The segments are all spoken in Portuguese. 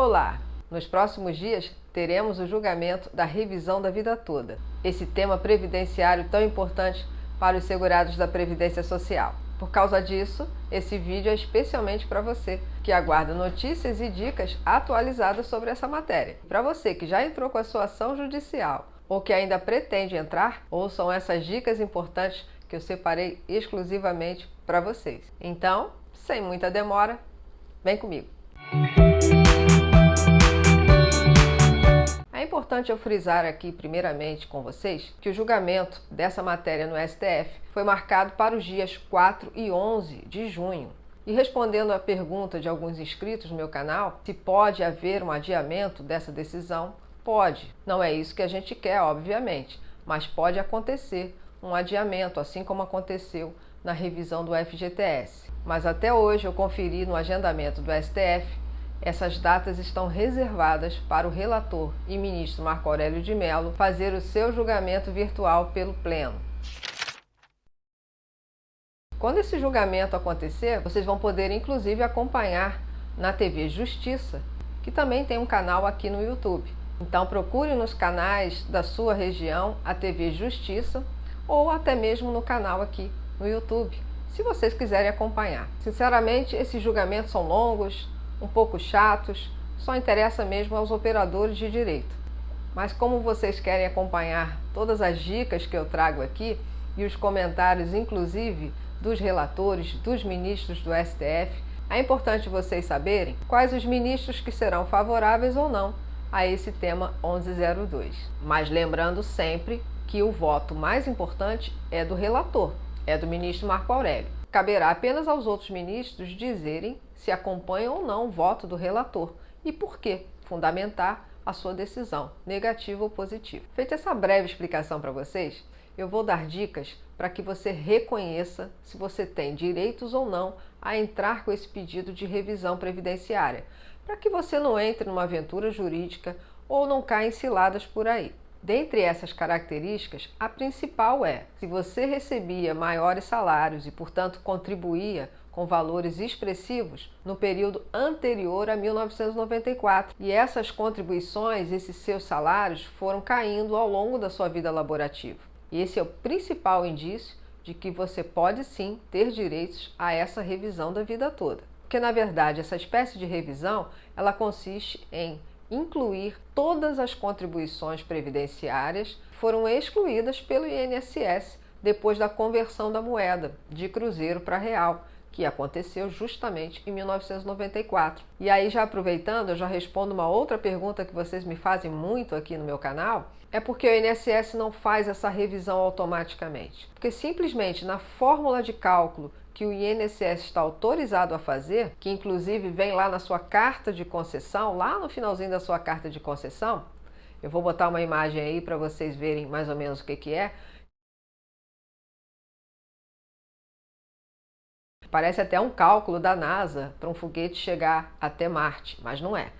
Olá! Nos próximos dias teremos o julgamento da revisão da vida toda, esse tema previdenciário tão importante para os segurados da Previdência Social. Por causa disso, esse vídeo é especialmente para você que aguarda notícias e dicas atualizadas sobre essa matéria. Para você que já entrou com a sua ação judicial ou que ainda pretende entrar, ouçam essas dicas importantes que eu separei exclusivamente para vocês. Então, sem muita demora, vem comigo! É importante eu frisar aqui, primeiramente, com vocês, que o julgamento dessa matéria no STF foi marcado para os dias 4 e 11 de junho. E respondendo à pergunta de alguns inscritos no meu canal, se pode haver um adiamento dessa decisão, pode. Não é isso que a gente quer, obviamente, mas pode acontecer um adiamento, assim como aconteceu na revisão do FGTS. Mas até hoje eu conferi no agendamento do STF, essas datas estão reservadas para o relator e ministro Marco Aurélio de Mello fazer o seu julgamento virtual pelo Pleno. Quando esse julgamento acontecer, vocês vão poder inclusive acompanhar na TV Justiça, que também tem um canal aqui no YouTube. Então procure nos canais da sua região a TV Justiça ou até mesmo no canal aqui no YouTube, se vocês quiserem acompanhar. Sinceramente, esses julgamentos são longos, um pouco chatos, só interessa mesmo aos operadores de direito. Mas como vocês querem acompanhar todas as dicas que eu trago aqui e os comentários, inclusive, dos relatores, dos ministros do STF, é importante vocês saberem quais os ministros que serão favoráveis ou não a esse tema 1102. Mas lembrando sempre que o voto mais importante é do relator, é do ministro Marco Aurélio. Caberá apenas aos outros ministros dizerem se acompanham ou não o voto do relator e por que fundamentar a sua decisão, negativa ou positiva. Feita essa breve explicação para vocês, eu vou dar dicas para que você reconheça se você tem direitos ou não a entrar com esse pedido de revisão previdenciária, para que você não entre numa aventura jurídica ou não caia em ciladas por aí. Dentre essas características, a principal é: se você recebia maiores salários e, portanto, contribuía com valores expressivos no período anterior a 1994, e essas contribuições, esses seus salários, foram caindo ao longo da sua vida laborativa. E esse é o principal indício de que você pode sim ter direitos a essa revisão da vida toda. Porque, na verdade, essa espécie de revisão, ela consiste em incluir todas as contribuições previdenciárias que foram excluídas pelo INSS depois da conversão da moeda de cruzeiro para real, que aconteceu justamente em 1994. E aí, já aproveitando, eu já respondo uma outra pergunta que vocês me fazem muito aqui no meu canal, é porque o INSS não faz essa revisão automaticamente. Porque simplesmente na fórmula de cálculo que o INSS está autorizado a fazer, que inclusive vem lá na sua carta de concessão, lá no finalzinho da sua carta de concessão, eu vou botar uma imagem aí para vocês verem mais ou menos o que é. Parece até um cálculo da NASA para um foguete chegar até Marte, mas não é.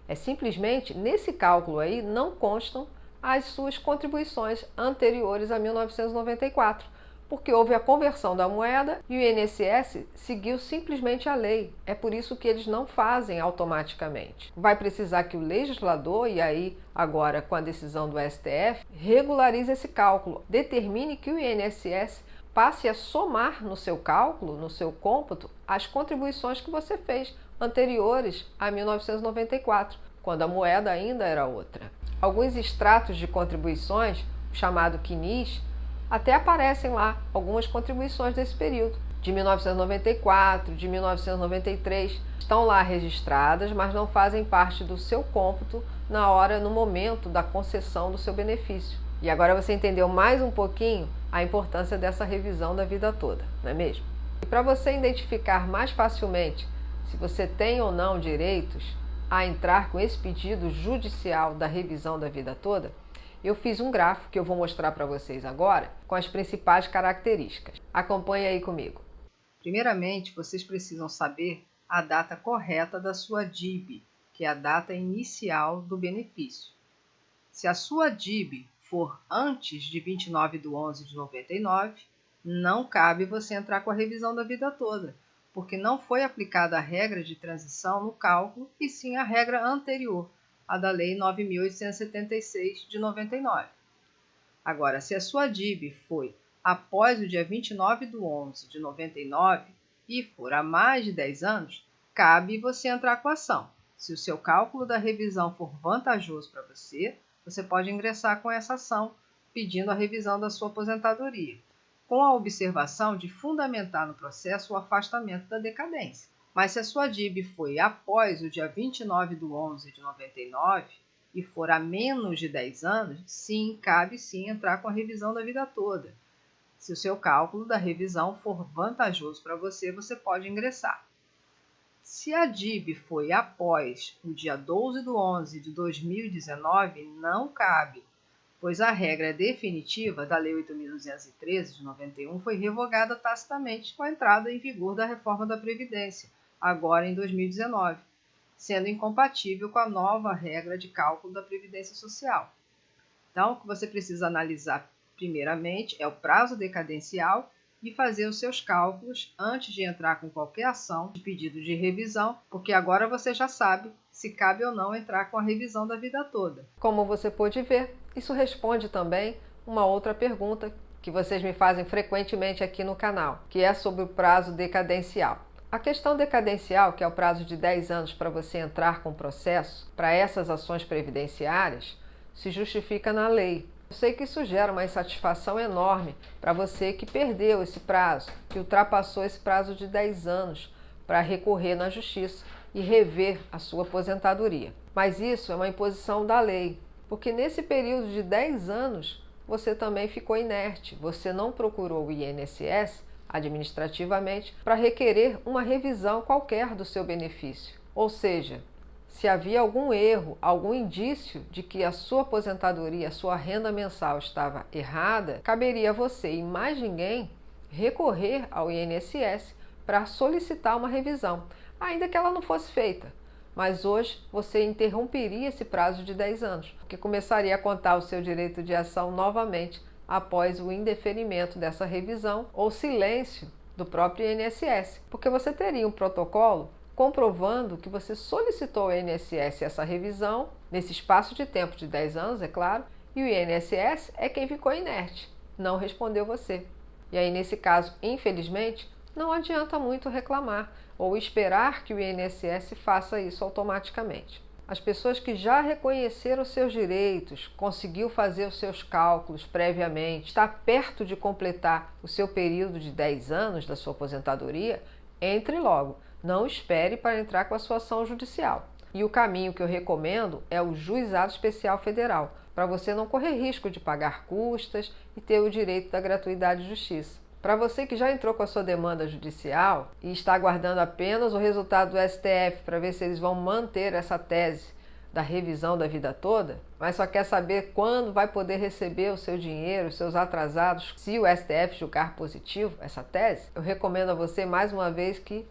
É simplesmente, nesse cálculo aí, não constam as suas contribuições anteriores a 1994, porque houve a conversão da moeda e o INSS seguiu simplesmente a lei. É por isso que eles não fazem automaticamente. Vai precisar que o legislador, e aí agora com a decisão do STF, regularize esse cálculo, determine que o INSS passe a somar no seu cálculo, no seu cômputo, as contribuições que você fez anteriores a 1994, quando a moeda ainda era outra. Alguns extratos de contribuições, chamado CNIS, até aparecem lá algumas contribuições desse período, de 1994, de 1993, estão lá registradas, mas não fazem parte do seu cômputo no momento da concessão do seu benefício. E agora você entendeu mais um pouquinho a importância dessa revisão da vida toda, não é mesmo? E para você identificar mais facilmente se você tem ou não direitos a entrar com esse pedido judicial da revisão da vida toda, eu fiz um gráfico que eu vou mostrar para vocês agora com as principais características. Acompanhe aí comigo. Primeiramente, vocês precisam saber a data correta da sua DIB, que é a data inicial do benefício. Se a sua DIB for antes de 29 de 11 de 99, não cabe você entrar com a revisão da vida toda, porque não foi aplicada a regra de transição no cálculo, e sim a regra anterior, a da Lei 9.876 de 99. Agora, se a sua DIB foi após o dia 29/11 de 99 e for há mais de 10 anos, cabe você entrar com a ação. Se o seu cálculo da revisão for vantajoso para você, você pode ingressar com essa ação, pedindo a revisão da sua aposentadoria, com a observação de fundamentar no processo o afastamento da decadência. Mas se a sua DIB foi após o dia 29/11 de 99 e for há menos de 10 anos, sim, cabe sim entrar com a revisão da vida toda. Se o seu cálculo da revisão for vantajoso para você, você pode ingressar. Se a DIB foi após o dia 12/11 de 2019, não cabe, pois a regra definitiva da Lei 8.213 de 91 foi revogada tacitamente com a entrada em vigor da reforma da Previdência, agora em 2019, sendo incompatível com a nova regra de cálculo da Previdência Social. Então, o que você precisa analisar primeiramente é o prazo decadencial e fazer os seus cálculos antes de entrar com qualquer ação de pedido de revisão, porque agora você já sabe se cabe ou não entrar com a revisão da vida toda. Como você pôde ver, isso responde também uma outra pergunta que vocês me fazem frequentemente aqui no canal, que é sobre o prazo decadencial. A questão decadencial, que é o prazo de 10 anos para você entrar com o processo para essas ações previdenciárias, se justifica na lei. Eu sei que isso gera uma insatisfação enorme para você que perdeu esse prazo, que ultrapassou esse prazo de 10 anos para recorrer na justiça e rever a sua aposentadoria. Mas isso é uma imposição da lei, porque nesse período de 10 anos você também ficou inerte, você não procurou o INSS administrativamente para requerer uma revisão qualquer do seu benefício. Ou seja, se havia algum erro, algum indício de que a sua aposentadoria, a sua renda mensal estava errada, caberia a você e mais ninguém recorrer ao INSS para solicitar uma revisão, ainda que ela não fosse feita. Mas hoje você interromperia esse prazo de 10 anos, porque começaria a contar o seu direito de ação novamente após o indeferimento dessa revisão ou silêncio do próprio INSS, porque você teria um protocolo comprovando que você solicitou ao INSS essa revisão nesse espaço de tempo de 10 anos, é claro, e o INSS é quem ficou inerte, não respondeu você. E aí, nesse caso, infelizmente, não adianta muito reclamar ou esperar que o INSS faça isso automaticamente. As pessoas que já reconheceram seus direitos, conseguiu fazer os seus cálculos previamente, está perto de completar o seu período de 10 anos da sua aposentadoria, entre logo. Não espere para entrar com a sua ação judicial. E o caminho que eu recomendo é o Juizado Especial Federal, para você não correr risco de pagar custas e ter o direito da gratuidade de justiça. Para você que já entrou com a sua demanda judicial e está aguardando apenas o resultado do STF para ver se eles vão manter essa tese da revisão da vida toda, mas só quer saber quando vai poder receber o seu dinheiro, os seus atrasados, se o STF julgar positivo essa tese, eu recomendo a você mais uma vez que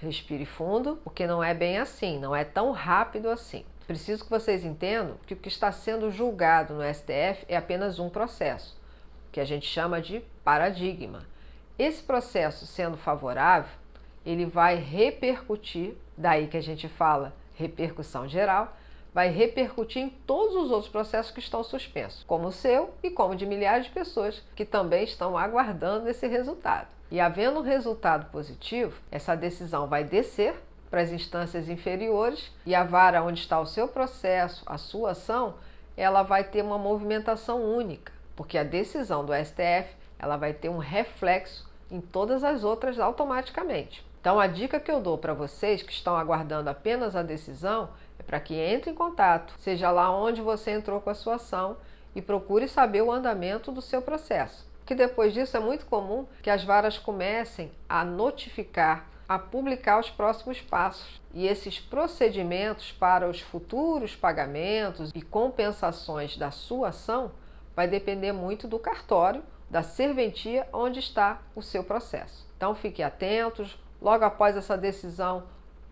respire fundo, porque não é bem assim, não é tão rápido assim. Preciso que vocês entendam que o que está sendo julgado no STF é apenas um processo, que a gente chama de paradigma. Esse processo sendo favorável, ele vai repercutir, daí que a gente fala repercussão geral, vai repercutir em todos os outros processos que estão suspensos, como o seu e como de milhares de pessoas que também estão aguardando esse resultado. E havendo um resultado positivo, essa decisão vai descer para as instâncias inferiores e a vara onde está o seu processo, a sua ação, ela vai ter uma movimentação única, porque a decisão do STF ela vai ter um reflexo em todas as outras automaticamente. Então a dica que eu dou para vocês que estão aguardando apenas a decisão é para que entre em contato, seja lá onde você entrou com a sua ação, e procure saber o andamento do seu processo. Que depois disso é muito comum que as varas comecem a notificar, a publicar os próximos passos. E esses procedimentos para os futuros pagamentos e compensações da sua ação vai depender muito do cartório, da serventia onde está o seu processo. Então fiquem atentos, logo após essa decisão,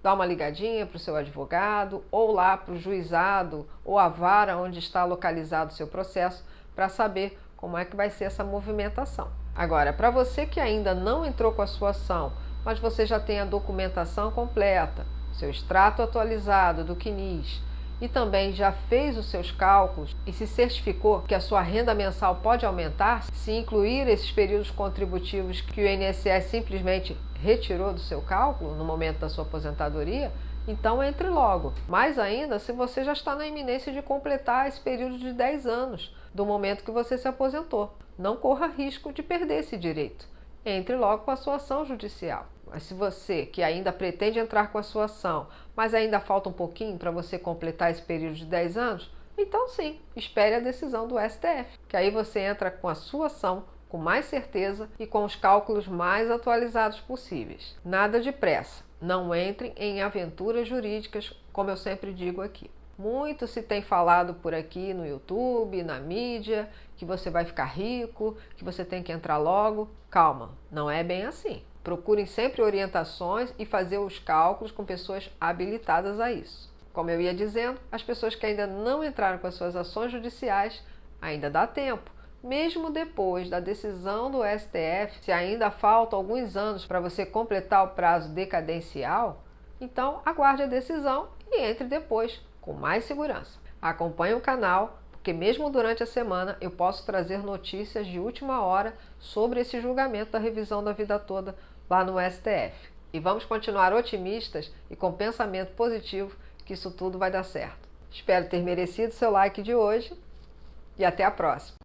dá uma ligadinha para o seu advogado ou lá para o juizado ou a vara onde está localizado o seu processo para saber como é que vai ser essa movimentação. Agora, para você que ainda não entrou com a sua ação, mas você já tem a documentação completa, seu extrato atualizado do CNIS e também já fez os seus cálculos e se certificou que a sua renda mensal pode aumentar se incluir esses períodos contributivos que o INSS simplesmente retirou do seu cálculo no momento da sua aposentadoria, então entre logo. Mais ainda se você já está na iminência de completar esse período de 10 anos do momento que você se aposentou. Não corra risco de perder esse direito. Entre logo com a sua ação judicial. Mas se você que ainda pretende entrar com a sua ação, mas ainda falta um pouquinho para você completar esse período de 10 anos, então sim, espere a decisão do STF, que aí você entra com a sua ação com mais certeza e com os cálculos mais atualizados possíveis. Nada de pressa, não entre em aventuras jurídicas, como eu sempre digo aqui. Muito se tem falado por aqui no YouTube, na mídia, que você vai ficar rico, que você tem que entrar logo. Calma, não é bem assim. Procurem sempre orientações e fazer os cálculos com pessoas habilitadas a isso. Como eu ia dizendo, as pessoas que ainda não entraram com as suas ações judiciais, ainda dá tempo. Mesmo depois da decisão do STF, se ainda faltam alguns anos para você completar o prazo decadencial, então aguarde a decisão e entre depois, com mais segurança. Acompanhe o canal, porque mesmo durante a semana eu posso trazer notícias de última hora sobre esse julgamento da revisão da vida toda lá no STF. E vamos continuar otimistas e com pensamento positivo que isso tudo vai dar certo. Espero ter merecido seu like de hoje e até a próxima!